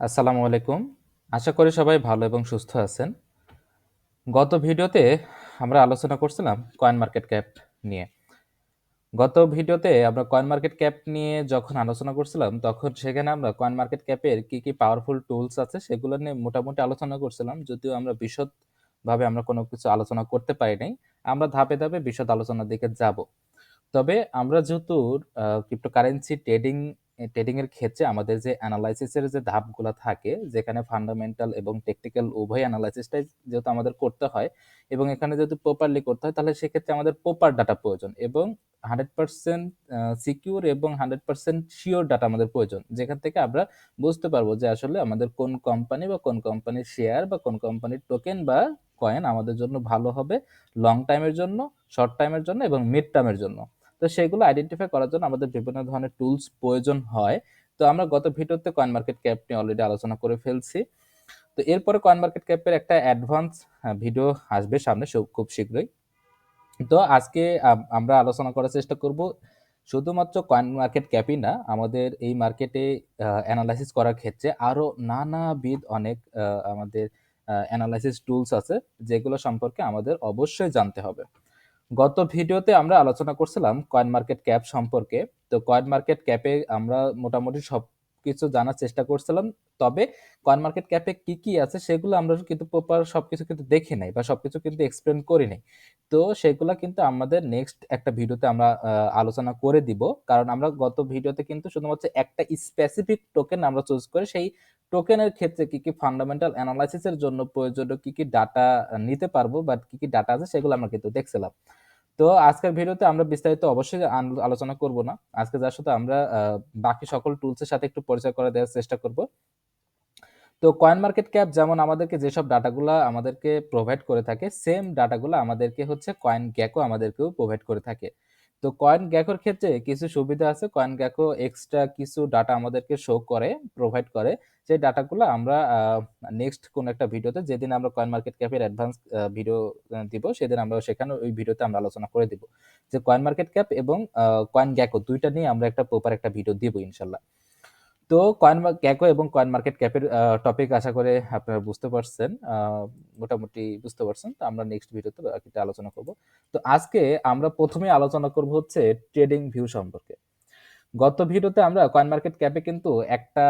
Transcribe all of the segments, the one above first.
আসসালামু আলাইকুম। আশা করি সবাই ভালো এবং সুস্থ আছেন। গত ভিডিওতে আমরা আলোচনা করছিলাম কয়েন মার্কেট ক্যাপ নিয়ে। গত ভিডিওতে আমরা কয়েন মার্কেট ক্যাপ নিয়ে যখন আলোচনা করছিলাম, তখন সেখানে আমরা কয়েন মার্কেট ক্যাপের কি পাওয়ারফুল টুলস আছে সেগুলো নিয়ে মোটামুটি আলোচনা করছিলাম। যদিও আমরা বিশদভাবে কোনো কিছু আলোচনা করতে পারি নাই। আমরা ধাপে, ধাপে বিশদ আলোচনার দিকে যাবো। তবে আমরা যেহেতু ক্রিপ্টোকারেন্সি ট্রেডিং এর ক্ষেত্রে আমাদের যে অ্যানালাইসিস এর যে ধাপগুলা থাকে, যেখানে ফান্ডামেন্টাল এবং টেকনিক্যাল উভয় অ্যানালাইসিসটাই যেহেতু আমাদের করতে হয় এবং এখানে যেহেতু প্রপারলি করতে হয়, তাহলে সেক্ষেত্রে আমাদের প্রপার ডাটা প্রয়োজন এবং 100% সিকিউর এবং 100% সিওর ডাটা আমাদের প্রয়োজন। যেখান থেকে আমরা বুঝতে পারবো যে আসলে আমাদের কোন কোম্পানি বা কোন কোম্পানির শেয়ার বা কোন কোম্পানির টোকেন বা কয়েন আমাদের জন্য ভালো হবে লং টাইমের জন্য, শর্ট টাইমের জন্য এবং মিড টার্মের জন্য। তো সেগুলো আইডেন্টিফাই করার জন্য আমাদের বিভিন্ন ধরনের টুলস প্রয়োজন হয়। তো আমরা গত ভিডিওতে কয়েন মার্কেট ক্যাপ নিয়ে অলরেডি আলোচনা করে ফেলছি। তো এরপরে কয়েন মার্কেট ক্যাপের একটা অ্যাডভান্স ভিডিও আসবে সামনে খুব শীঘ্রই। তো আজকে আমরা আলোচনা করার চেষ্টা করব শুধুমাত্র কয়েন মার্কেট ক্যাপই না, আমাদের এই মার্কেটে অ্যানালাইসিস করার ক্ষেত্রে আরো নানাবিধ অনেক আমাদের অ্যানালাইসিস টুলস আছে, যেগুলো সম্পর্কে আমাদের অবশ্যই জানতে হবে। গত ভিডিওতে আমরা আলোচনা করছিলাম কয়েন মার্কেট ক্যাপ সম্পর্কে। তো কয়েন মার্কেট ক্যাপে আমরা মোটামুটি সবকিছু জানার চেষ্টা করছিলাম। তবে কয়েন মার্কেট ক্যাপে কি কি আছে সেগুলো আমরা কিন্তু প্রপার সবকিছু কিন্তু দেখি নাই বা সবকিছু কিন্তু এক্সপ্লেন করি নাই। তো সেগুলা কিন্তু আমাদের নেক্সট একটা ভিডিওতে আমরা আলোচনা করে দিব। কারণ আমরা গত ভিডিওতে কিন্তু শুধুমাত্র একটা স্পেসিফিক টোকেন আমরা চুজ করে সেই টোকেনের ক্ষেত্রে কি ফান্ডামেন্টাল অ্যানালাইসিস এর জন্য প্রয়োজনীয় কি ডাটা নিতে পারবো বা কি ডাটা আছে সেগুলো আমরা কিন্তু দেখছিলাম। তো আজকের ভিডিওতে আমরা বিস্তারিত অবশ্যই আলোচনা করব না। আজকে যার সাথে আমরা বাকি সকল টুলস এর সাথে একটু পরিচয় করে দেওয়ার চেষ্টা করব। তো কয়েন মার্কেট ক্যাপ যেমন আমাদেরকে যেসব ডাটাগুলা আমাদেরকে প্রোভাইড করে থাকে, সেম ডাটাগুলো আমাদেরকে হচ্ছে কয়েন গ্যাকো আমাদেরকেও প্রোভাইড করে থাকে। তো কয়েন গ্যাকোর ক্ষেত্রে কিছু সুবিধা আছে। কয়েন গ্যাকো এক্সট্রা কিছু ডাটা আমাদেরকে শো করে, প্রোভাইড করে। সেই ডাটাগুলো আমরা নেক্সট কোন একটা ভিডিওতে, যেদিন আমরা কয়েন মার্কেট ক্যাপের অ্যাডভান্স ভিডিও দিব, সেদিন আমরা সেখানে ওই ভিডিওতে আমরা আলোচনা করে দিব যে কয়েন মার্কেট ক্যাপ এবং কয়েন গ্যাকো দুইটা নিয়ে আমরা একটা প্রপার একটা ভিডিও দিব ইনশাল্লাহ। তো গ্যাকো এবং কয়েন মার্কেট ক্যাপের টপিক আশা করে আপনারা বুঝতে পারছেন, মোটামুটি বুঝতে পারছেন। তো আমরা নেক্সট ভিডিওতে বাকিটা আলোচনা করব। তো আজকে আমরা প্রথমে আলোচনা করব হচ্ছে ট্রেডিং ভিউ সম্পর্কে। গত ভিডিওতে আমরা কয়েন মার্কেট ক্যাপে কিন্তু একটা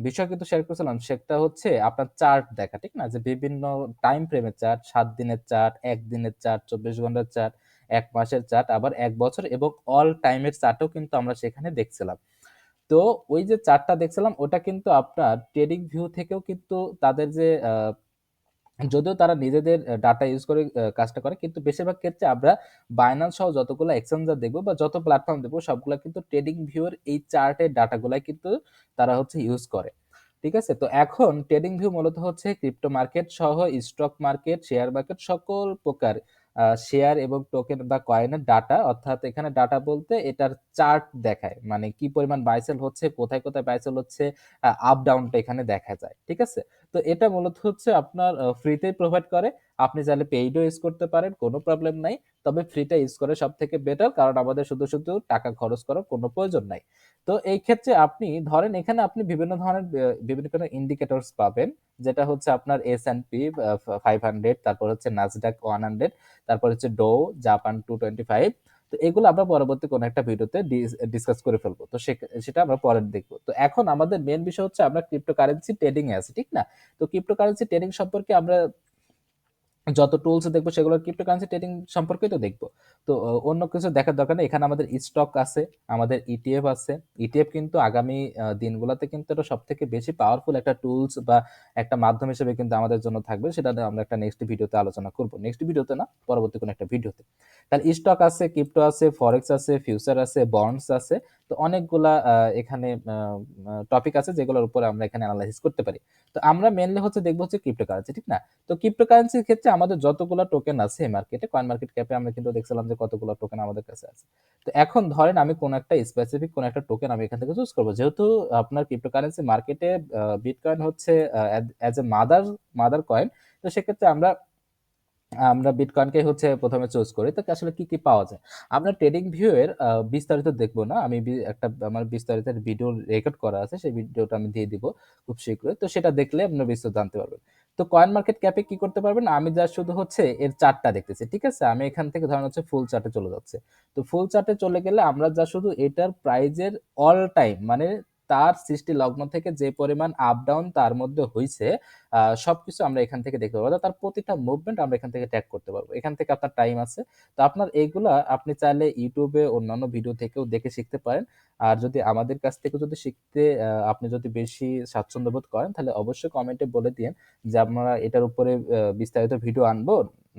বিষয় কিন্তু শেয়ার করেছিলাম, সেটা হচ্ছে আপনার চার্ট দেখা, ঠিক না? যে বিভিন্ন টাইম ফ্রেমের চার্ট, 7 দিনের চার্ট, 1 দিনের চার্ট, 24 ঘন্টার চার্ট, 1 মাসের চার্ট, আবার 1 বছর এবং অল টাইমের চার্টও কিন্তু আমরা সেখানে দেখছিলাম। তো ওই যে চার্টটা দেখছিলাম, ওটা কিন্তু আপনার ট্রেডিং ভিউ থেকেও কিন্তু তাদের যে যদিও তারা নিজেদের ডাটা ইউজ করে কাজটা করে, কিন্তু বেশিরভাগ ক্ষেত্রে আমরা বাইন্যান্স সহ যতগুলো এক্সচেঞ্জার দেখবো বা যত প্ল্যাটফর্ম দেখবো, সবগুলা কিন্তু ট্রেডিং ভিউর এই চার্টের ডাটাগুলাই কিন্তু তারা হচ্ছে ইউজ করে। ঠিক আছে? তো এখন ট্রেডিং ভিউ মূলত হচ্ছে ক্রিপ্টো মার্কেট সহ স্টক মার্কেট, শেয়ার মার্কেট, সকল প্রকার শেয়ার এবং টোকেন বা কয়েনের ডাটা। অর্থাৎ এখানে ডাটা বলতে এটার চার্ট দেখায়, মানে কি পরিমাণ বাইসেল হচ্ছে, কোথায় কোথায় বাইসেল হচ্ছে, আপ ডাউনটা এখানে দেখা যায়। ঠিক আছে? তো এটা মূলত হচ্ছে আপনার ফ্রিতেই প্রোভাইড করে। আপনি চাইলে পেইডও ইউজ করতে পারেন, কোনো প্রবলেম নাই। তবে ফ্রিটা ইউজ করে সবথেকে বেটার, কারণ আমাদের শুধু টাকা খরচ করার কোনো প্রয়োজন নাই। তো এই ক্ষেত্রে আপনি ধরেন এখানে আপনি বিভিন্ন ধরনের বিভিন্ন ইন্ডিকেটরস পাবেন, যেটা হচ্ছে আপনার S&P 500, তারপর হচ্ছে নাসডাক 100, তারপর হচ্ছে ডো, জাপান 225। তো এগুলো আমরা পরবর্তী কোনো একটা ভিডিওতে ডিসকাস করে ফেলবো। তো সেটা আমরা পরে দেখবো। তো এখন আমাদের মেন বিষয় হচ্ছে আমরা ক্রিপ্টোকারেন্সি ট্রেডিং এ আছি, ঠিক না? তো ক্রিপ্টোকারেন্সি ট্রেডিং সম্পর্কে আমরা যত টুলস দেখবো সেগুলো ক্রিপ্টোকারেন্সি ট্রেডিং সম্পর্কেই তো দেখবো। তো অন্য কিছু দেখার দরকার নেই। এখানে আমাদের স্টক আছে, আমাদের ইটিএফ আছে। ইটিএফ কিন্তু আগামী দিনগুলোতে কিন্তু এটা সবথেকে বেশি পাওয়ারফুল একটা টুলস বা একটা মাধ্যম হিসেবে কিন্তু আমাদের জন্য থাকবে। সেটা নিয়ে আমরা একটা নেক্সট ভিডিওতে আলোচনা করব। নেক্সট ভিডিওতে না, পরবর্তী কোনো একটা ভিডিওতে। তাহলে স্টক আছে, ক্রিপ্টো আছে, ফরেক্স আছে, ফিউচার আছে, বন্ডস আছে। তো অনেকগুলা এখানে টপিক আছে যেগুলোর উপরে আমরা এখানে অ্যানালাইসিস করতে পারি। তো আমরা মেইনলি হচ্ছে দেখবো হচ্ছে ক্রিপ্টোকারেন্সি, ঠিক না? তো ক্রিপ্টোকারেন্সির ক্ষেত্রে আমাদের যতগুলো টোকেন আছে মার্কেটে, কয়েন মার্কেট ক্যাপে আমরা কিন্তু দেখছিলাম যে কতগুলো টোকেন আমাদের কাছে আছে। তো এখন ধরেন আমি কোন একটা স্পেসিফিক কোন একটা টোকেন আমি এখান থেকে চুজ করবো। যেহেতু আপনার ক্রিপ্টোকারেন্সি মার্কেটে বিটকয়েন হচ্ছে অ্যাজ এ মাদার কয়েন। তো সেক্ষেত্রে আমরা আমরা বিটকয়েনকে হচ্ছে প্রথমে চুজ করি। তো আসলে কি, কি পাওয়া যায়? আমরা ট্রেডিং ভিউ এর বিস্তারিত দেখব না। আমি একটা আমার বিস্তারিত ভিডিও রেকর্ড করা আছে। সেই ভিডিওটা আমি দিয়ে দিব খুব শীঘ্রই। তো সেটা দেখলে আপনারা বিস্তারিত জানতে পারবেন। তো কয়েন মার্কেট ক্যাপে কি করতে পারবেন? আমি জাস্ট শুধু হচ্ছে এর চার্টটা দেখতেছি। ঠিক আছে? আমি এখান থেকে ধরেন হচ্ছে ফুল চার্টে চলে যাচ্ছে। তো ফুল চার্টে চলে গেলে আমরা যা শুধু এটার প্রাইজের অল টাইম মানে তার সৃষ্টি লগ্ন থেকে যে পরিমাণ আপ ডাউন তার মধ্যে হইছে সবকিছু আমরা এখান থেকে দেখতে পারবো। তার প্রতিটা মুভমেন্ট আমরা এখান থেকে ট্র্যাক করতে পারবো। এখান থেকে আপনার টাইম আছে। তো আপনার এইগুলা আপনি চাইলে ইউটিউবে অন্যান্য ভিডিও থেকেও দেখে শিখতে পারেন। আর যদি আমাদের কাছ থেকে যদি শিখতে আপনি যদি বেশি স্বাচ্ছন্দ্য বোধ করেন তাহলে অবশ্যই কমেন্টে বলে দিয়েন যে আমরা এটার উপরে বিস্তারিত ভিডিও আনবো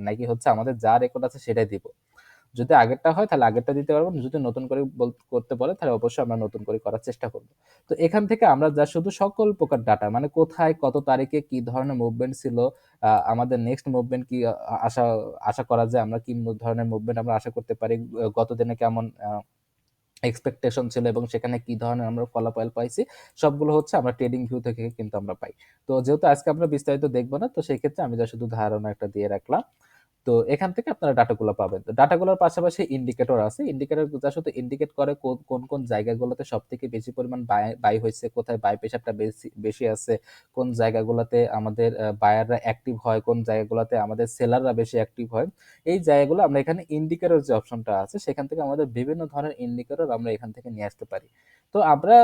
নাকি হচ্ছে আমাদের যা রেকর্ড আছে সেটাই দিব। যদি আগেরটা হয় তাহলে আগেরটা দিতে পারবো, যদি নতুন করে করতে বলে তাহলে অবশ্যই আমরা নতুন করে করার চেষ্টা করব। তো এখান থেকে আমরা যা শুধু সকল প্রকার ডাটা মানে কোথায় কত তারিখে কি ধরনের মুভমেন্ট ছিল, আমাদের নেক্সট মুভমেন্ট কি আশা আশা করা যায়, আমরা কি ধরনের মুভমেন্ট আমরা আশা করতে পারি, গত দিনে কেমন এক্সপেকটেশন ছিল এবং সেখানে কি ধরনের আমরা ফলাফল পাইছি, সবগুলো হচ্ছে আমরা ট্রেডিং ভিউ থেকে কিন্তু আমরা পাই। তো যেহেতু আজকে আমরা বিস্তারিত দেখবো না, তো সেই ক্ষেত্রে আমি যা শুধু ধারণা একটা দিয়ে রাখলাম। তো এখান থেকে আপনারা ডাটাগুলো পাবেন। তো ডাটাগুলোর পাশাপাশি ইন্ডিকেটর আছে। ইন্ডিকেটর যা শুধু ইন্ডিকেট করে কোন কোন জায়গাগুলোতে সবথেকে বেশি পরিমাণ বাই হয়েছে, কোথায় বাই প্রেশারটা বেশি বেশি আছে, কোন জায়গাগুলোতে আমাদের বায়াররা অ্যাক্টিভ হয়, কোন জায়গাগুলোতে আমাদের সেলাররা বেশি অ্যাক্টিভ হয়। এই জায়গাগুলো আমরা এখানে ইন্ডিকেটর যে অপশনটা আছে সেখান থেকে আমাদের বিভিন্ন ধরনের ইন্ডিকেটর আমরা এখান থেকে নিয়ে আসতে পারি। তো আমরা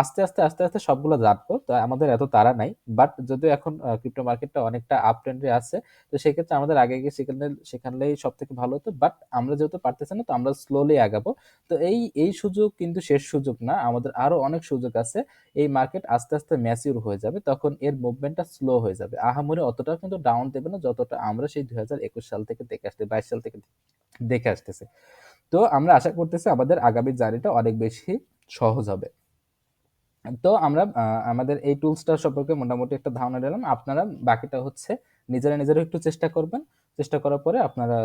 আস্তে আস্তে সবগুলো জানবো। তো আমাদের এত তাড়া নাই। বাট যদিও এখন ক্রিপ্টো মার্কেটটা অনেকটা আপ ট্রেন্ডে আছে, তো সেক্ষেত্রে আমাদের আগে গিয়ে সেখানলেই সব থেকে ভালো হতো। বাট আমরা যেহেতু পারতেছি না, তো আমরা স্লোলি আগাবো। তো এই সুযোগ কিন্তু শেষ সুযোগ না, আমাদের আরো অনেক সুযোগ আছে। এই মার্কেট আস্তে আস্তে ম্যাচিউর হয়ে যাবে, তখন এর মুভমেন্টটা স্লো হয়ে যাবে, আহামরি অতটা কিন্তু ডাউন দেবে না যতটা আমরা সেই 2021 সাল থেকে দেখে আসতে 22 সাল থেকে দেখে আসতেছি। তো আমরা আশা করতেছি আমাদের আগামী জার্নিটা অনেক বেশি সহজ হবে। তো আমরা আমাদের এই টুলসটা সম্পর্কে মোটামুটি একটা ধারণা দিলাম। আপনারা বাকিটা হচ্ছে নিজেরা একটু চেষ্টা করবেন। চেষ্টা করার পরে আপনারা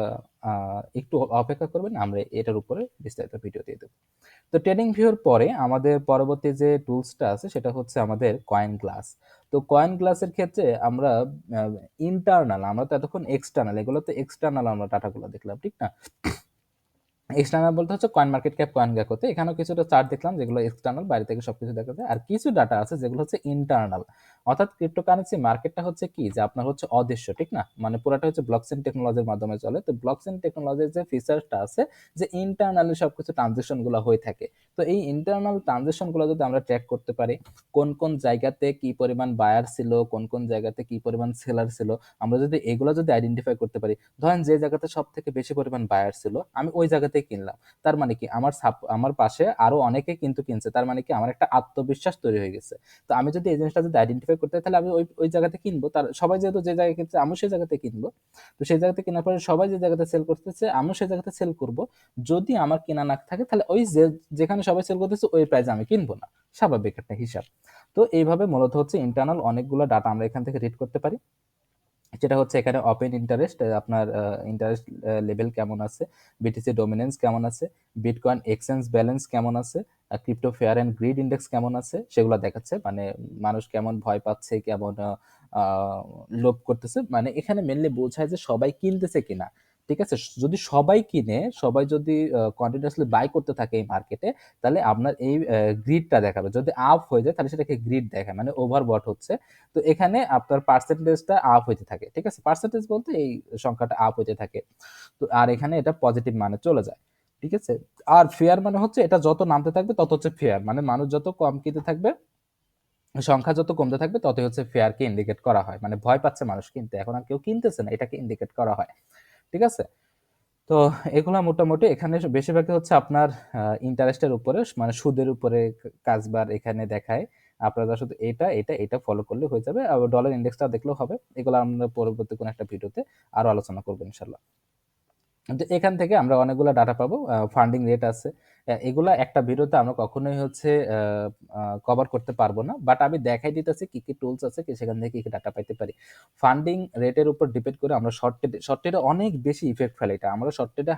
একটু অপেক্ষা করবেন। আমরা এটার উপরে বিস্তারিত ভিডিও দিয়ে দেব। তো ট্রেডিং ভিউর পরে আমাদের পরবর্তী যে টুলসটা আছে সেটা হচ্ছে আমাদের কয়েন গ্লাস। তো কয়েন গ্লাসের ক্ষেত্রে আমরা ইন্টারনাল, আমরা তো এতক্ষণ এক্সটার্নাল, এগুলোতে এক্সটার্নাল আমরা ডাটাগুলো দেখলাম, ঠিক না? এক্সটার্নাল বলতে হচ্ছে কয়েন মার্কেট ক্যাপ, কয়েন গ্যাকোতে এখানেও কিছুটা চার্ট দেখলাম যেগুলো এক্সটার্নাল, বাইরে থেকে সবকিছু দেখা যায়। আর কিছু ডাটা আছে যেগুলো হচ্ছে ইন্টারনাল, অর্থাৎ ক্রিপ্টোকারেন্সি মার্কেটটা হচ্ছে কি যে আপনার হচ্ছে অদৃশ্য, ঠিক না? মানে পুরাটা হচ্ছে ব্লকচেন টেকনোলজির মাধ্যমে চলে। তো ব্লকচেন টেকনোলজির যে ফিচারটা আছে যে ইন্টারনালি সবকিছু ট্রানজেকশন গুলো হয়ে থাকে। তো এই ইন্টারনাল ট্রানজেকশন গুলো যদি আমরা ট্র্যাক করতে পারি, কোন কোন জায়গাতে কি পরিমাণ বায়ার ছিল, কোন কোন জায়গাতে কি পরিমাণ সেলার ছিল, আমরা যদি এগুলো যদি আইডেন্টিফাই করতে পারি, ধরেন যে জায়গাতে সব থেকে বেশি পরিমাণ বায়ার ছিল আমি ওই জায়গাতে কিনলাম, তার মানে কি আমার পাশে আরো অনেকে কিন্তু কিনছে, তার মানে কি আমার একটা আত্মবিশ্বাস তৈরি হয়ে গেছে। তো আমি যদি এই জিনিসটা যদি আইডেন্টিফাই করতে পারি তাহলে আমি ওই ওই জায়গাতে কিনবো, তার সবাই যেহেতু যে জায়গায় কিনছে আমি সেই জায়গাতে কিনবো। তো সেই জায়গাতে কেনার পরে সবাই যে জায়গাতে সেল করতেছে আমিও সেই জায়গাতে সেল করব। যদি আমার কেনা না থাকে তাহলে ওই যেখানে সবাই সেল করতেছে ওই প্রাইসে আমি কিনবো না, স্বাভাবিক একটা হিসাব। তো এইভাবে মূলত হচ্ছে ইন্টারনাল অনেকগুলো ডাটা আমরা এখান থেকে রিড করতে পারি। যেটা হচ্ছে এখানে ওপেন ইন্টারেস্ট, আপনার ইন্টারেস্ট লেভেল কেমন আছে, বিটিসি ডমিনেন্স কেমন আছে, বিটকয়েন এক্সচেঞ্জ ব্যালেন্স কেমন আছে, crypto fair and greed index কেমন আছে, সেগুলো দেখাচ্ছে। মানে মানুষ কেমন ভয় পাচ্ছে, কেমন লোভ করতেছে, মানে এখানে মেনলি বোঝায় যে সবাই কিনতেছে কিনা। ঠিক আছে, যদি সবাই কিনে, সবাই যদি কন্টিনিউয়াসলি বাই করতে থাকে এই মার্কেটে, তাহলে আপনার এই গ্রিডটা দেখাবে। যদি আপ হয়ে যায় তাহলে সেটাকে গ্রিড দেখায়, মানে ওভারবট হচ্ছে। তো এখানে আপনার পার্সেন্টেজটা আপ হইতে থাকে, ঠিক আছে, পার্সেন্টেজ বলতে এই সংখ্যাটা আপ হইতে থাকে। তো আর এখানে এটা পজিটিভ মানে চলে যায়, ঠিক আছে। আর ফেয়ার মানে হচ্ছে এটা যত নামতে থাকবে তত হচ্ছে ফেয়ার, মানে মানুষ যত কম কিনতে থাকবে, সংখ্যা যত কমতে থাকবে ততই হচ্ছে ফেয়ারকে ইন্ডিকেট করা হয়, মানে ভয় পাচ্ছে মানুষ কিনতে, এখন আর কেউ কিনতেছে না, এটাকে ইন্ডিকেট করা হয়, ঠিক আছে। তো এগুলা মোটামুটি এখানে বেশিরভাগই হচ্ছে আপনার ইন্টারেস্টের উপরে, মানে সুদের উপরে কাজবার এখানে দেখায়। আপনারা শুধু এটা ফলো করলে হয়ে যাবে, আর ডলার ইন্ডেক্সটা দেখলেও হবে। এগুলো আমরা পরবর্তী কোনো একটা ভিডিওতে আরো আলোচনা করবো ইনশাল্লাহ। কিন্তু এখান থেকে আমরা অনেকগুলো ডাটা পাবো। ফান্ডিং রেট আছে, এগুলা একটা ভিডিওতে আমরা কখনোই হচ্ছে কভার করতে পারবো না, বাট আমি দেখাই দিতেছি কি কি টুলস আছে, কি সেখান থেকে কি কি ডাটা পাইতে পারি। ফান্ডিং রেটের উপর ডিপেন্ড করে আমরা শর্ট ট্রেডে অনেক বেশি ইফেক্ট ফেলে এটা। আমরা শর্ট ট্রেডে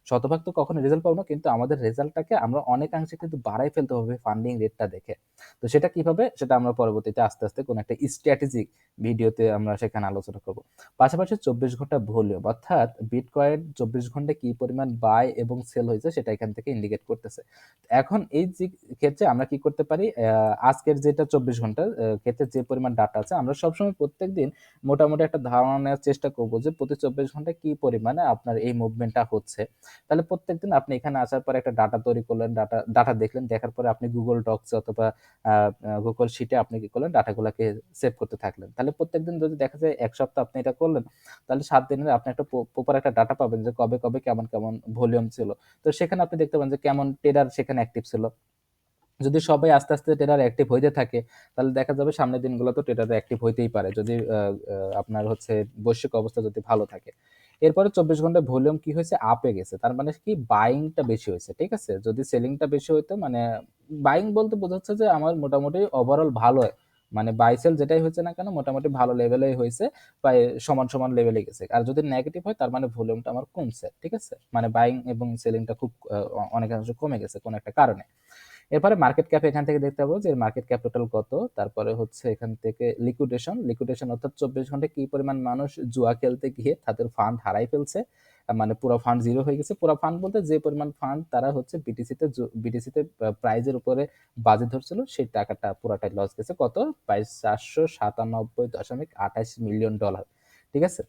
শতভাগ তো কখনো রেজাল্ট পাবো না, কিন্তু আমাদের রেজাল্টটাকে আমরা অনেকাংশে কিন্তু বাড়াই ফেলতে হবে ফান্ডিং রেটটা দেখে। তো সেটা কিভাবে, সেটা আমরা পরবর্তীতে আস্তে আস্তে কোনো একটা স্ট্র্যাটেজিক ভিডিওতে আমরা সেখানে আলোচনা করব। পাশাপাশি 24 ঘন্টা ভলিউম, অর্থাৎ বিটকয়েন 24 ঘন্টায় কি পরিমাণ বাই এবং সেল হয়েছে সেটা এখান থেকে ইন্ডিকেট করতেছে। এখন এই যে ক্ষেত্রে আমরা কি করতে পারি, আজকের যেটা 24 ঘন্টা ক্ষেত্রে যে পরিমাণ ডাটা আছে, আমরা সবসময় প্রত্যেকদিন মোটামুটি একটা ধারণা নেওয়ার চেষ্টা করব যে প্রতি 24 ঘন্টায় কি পরিমাণে আপনার এই মুভমেন্টটা হচ্ছে। তাহলে প্রত্যেকদিন আপনি এখানে আসার পরে একটা ডাটা তৈরি করলেন, ডাটা ডাটা দেখলেন, দেখার পরে আপনি গুগল ডক্স অথবা গুগল শিটে আপনি কি করলেন, ডাটাগুলোকে সেভ করতে থাকলেন। তাহলে প্রত্যেকদিন যদি দেখা যায় 1 সপ্তাহ আপনি এটা করলেন, তাহলে 7 দিনের আপনি একটা প্রপার একটা ডাটা পাবেন যে কবে কবে কেমন কেমন ভলিউম ছিল। তো সেখানে আপনি দেখতে পাবেন যে কেমন ট্রেডার সেখানে অ্যাক্টিভ ছিল। যদি সবাই আস্তে আস্তে ট্রেডার অ্যাক্টিভ হইতে থাকে, তাহলে দেখা যাবে সামনের দিনগুলো তো ট্রেডার অ্যাক্টিভ হইতেই পারে, যদি আপনার হচ্ছে বৈশ্বিক অবস্থা যদি ভালো থাকে। এরপরে 24 ঘন্টায় ভলিউম কি হয়েছে, আপে গেছে, তার মানে কি বাইংটা বেশি হয়েছে, ঠিক আছে। যদি সেলিংটা বেশি হইতো, মানে বাইং বলতে বোঝাচ্ছে যে আমার মোটামুটি ওভারঅল ভালো, মানে বাই সেল যেটাই হচ্ছে না কেন মোটামুটি ভালো লেভেলেই হয়েছে, প্রায় সমান সমান লেভেলে গেছে। আর যদি নেগেটিভ হয় তার মানে ভলিউমটা আমার কমছে, ঠিক আছে, মানে বাইং এবং সেলিংটা খুব অনেকাংশ কমে গেছে কোনো একটা কারণে। এরপরে মার্কেট ক্যাপ এখান থেকে দেখতে পাবো যে মার্কেট ক্যাপ টোটাল কত। তারপরে হচ্ছে এখান থেকে লিকুইডেশন, লিকুইডেশন অর্থাৎ 24 ঘন্টায় কি পরিমাণ মানুষ জুয়া খেলতে গিয়ে তাদের ফান্ড হারাই ফেলছে, মানে পুরো ফান্ড জিরো হয়ে গেছে। পুরো ফান্ড বলতে যে পরিমাণ ফান্ড তারা হচ্ছে বিটিসিতে প্রাইজের উপরে বাজে ধরছিল, সেই টাকাটা পুরাটাই লস গেছে। কত? প্রায় 497.28 মিলিয়ন ডলার, ঠিক আছে।